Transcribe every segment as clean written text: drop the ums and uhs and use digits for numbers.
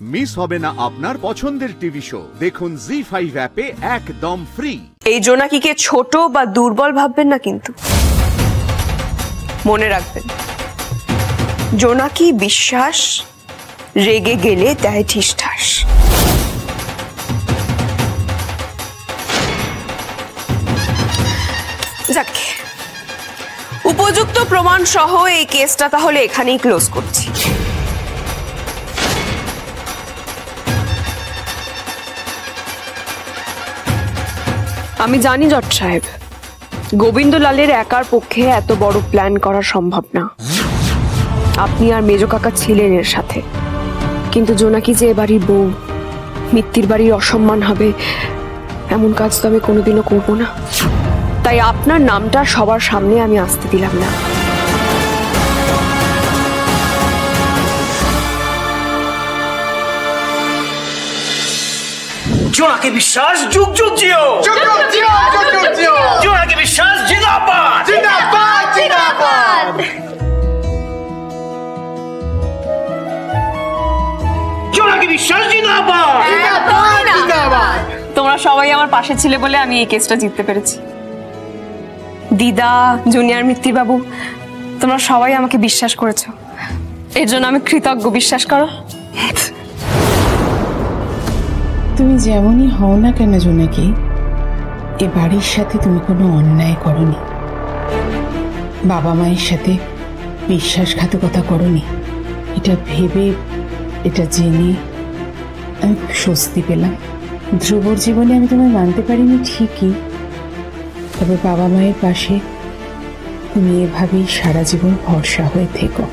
Miss হবে না আপনার পছন্দের টিভি শো। দেখুন জি5 অ্যাপে একদম ফ্রি। এই জোনাকিকে ছোট বা দুর্বল ভাববেন না, কিন্তু মনে রাখবেন জোনাকি বিশ্বাস রেগে গেলে দেয় ঠিসঠাস। যাক, উপযুক্ত প্রমাণ সহ এই কেসটা তাহলে এখানেই ক্লোজ করছি। আমি জানি জট সাহেব, গোবিন্দলালের একার পক্ষে এত বড় প্ল্যান করা সম্ভব না। আপনি আর মেজো কাকা ছিলেন এর সাথে, কিন্তু জোনাকি যে এ বাড়ির বউ, মিত্তির বাড়ির অসম্মান হবে এমন কাজ তো আমি কোনোদিনও করব না। তাই আপনার নামটা সবার সামনে আমি আসতে দিলাম না। জোনাকি বিশ্বাস যুগ যুগ জিও, যুগ যুগ জিও, যুগ যুগ জিও। জোনাকি বিশ্বাস জিন্দাবাদ, জিন্দাবাদ, জিন্দাবাদ। জোনাকি বিশ্বাস জিন্দাবাদ, জিন্দাবাদ, জিন্দাবাদ। তোমরা সবাই আমার পাশে ছিলে বলে আমি এই কেসটা জিততে পেরেছি। দিদা, জুনিয়র মিত্তির বাবু, তোমরা সবাই আমাকে বিশ্বাস করেছো, এর জন্য আমি কৃতজ্ঞ। বিশ্বাস করো। তুমি যেমনই হও না কেন জোনাকি, এ বাড়ির সাথে তুমি কোনো অন্যায় করনি, বাবা মায়ের সাথে বিশ্বাসঘাতকতা করনি। এটা ভেবে, এটা জেনে আমি স্বস্তি পেলাম। ধ্রুবর জীবনে আমি তোমায় মানতে পারিনি ঠিকই, তবে বাবা মায়ের পাশে তুমি এভাবেই সারা জীবন ভরসা হয়ে থেকো।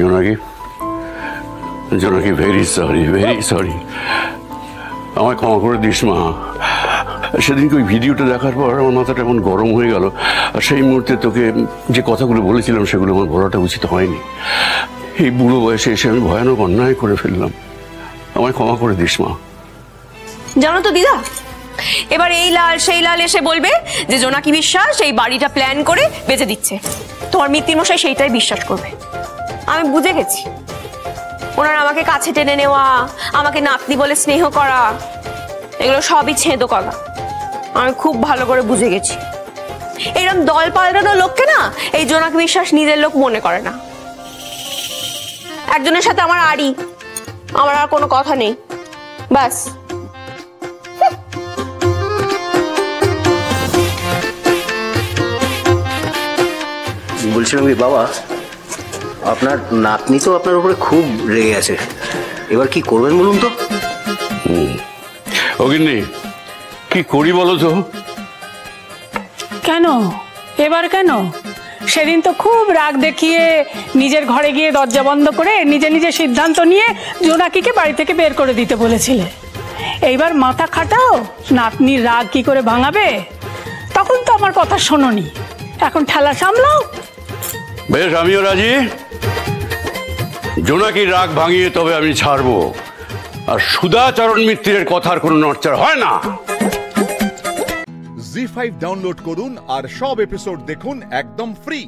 জোনাকি, জোনাকি, ভেরি সরি, ভেরি সরি। আমায় ক্ষমা করে দিস মা। সেদিনকে ওই ভিডিওটা দেখার পর আমার মাথাটা এমন গরম হয়ে গেল, আর সেই মুহূর্তে তোকে যে কথাগুলো বলেছিলাম সেগুলো আমার বলাটা উচিত হয়নি। এই বুড়ো বয়সে এসে আমি ভয়ানক অন্যায় করে ফেললাম। আমায় ক্ষমা করে দিস মা। জানো তো দিদা, এবার এই লাল সেই লাল এসে বলবে যে জোনাকি বিশ্বাস এই বাড়িটা প্ল্যান করে বেঁচে দিচ্ছে। তোমার মিত্তির মশাই সেইটাই বিশ্বাস করবে। আমি বুঝে গেছি, ওনার আমাকে কাছে টেনে নেওয়া, আমাকে নাতনি বলে স্নেহ করা, এগুলো সবই ছেঁদো কথা। আমি খুব ভালো করে বুঝে গেছি। এরকম দল পাল্টানো লোককে না এই জোনাকি বিশ্বাস নিজের লোক মনে করে না। একজনের সাথে আমার আড়ি, আমার আর কোনো কথা নেই, ব্যাস। বলছিলাম কি বাবা, আপনার নাতনি তো আপনার উপরে খুব রেগে আছে, এবার কি করবেন বলুন তো? অগিন্নি, কি করি বলো তো? কেন এবার কেন? সেদিন তো খুব রাগ দেখিয়ে নিজের ঘরে গিয়ে দরজা বন্ধ করে নিজে নিজে সিদ্ধান্ত নিয়ে জোনাকিকে বাড়ি থেকে বের করে দিতে বলেছিলে। এইবার মাথা খাটাও, নাতনির রাগ কি করে ভাঙাবে। তখন তো আমার কথা শোনোনি, এখন ঠেলা সামলাও। বেশ, আমিও রাজি। জোনাকির রাগ ভাঙিয়ে তবে আমি ছাড়বো, আর সুধাচরণ মিত্রের কথার কোনো নড়চড় হয় না। জি5 ডাউনলোড করুন আর সব এপিসোড দেখুন একদম ফ্রি।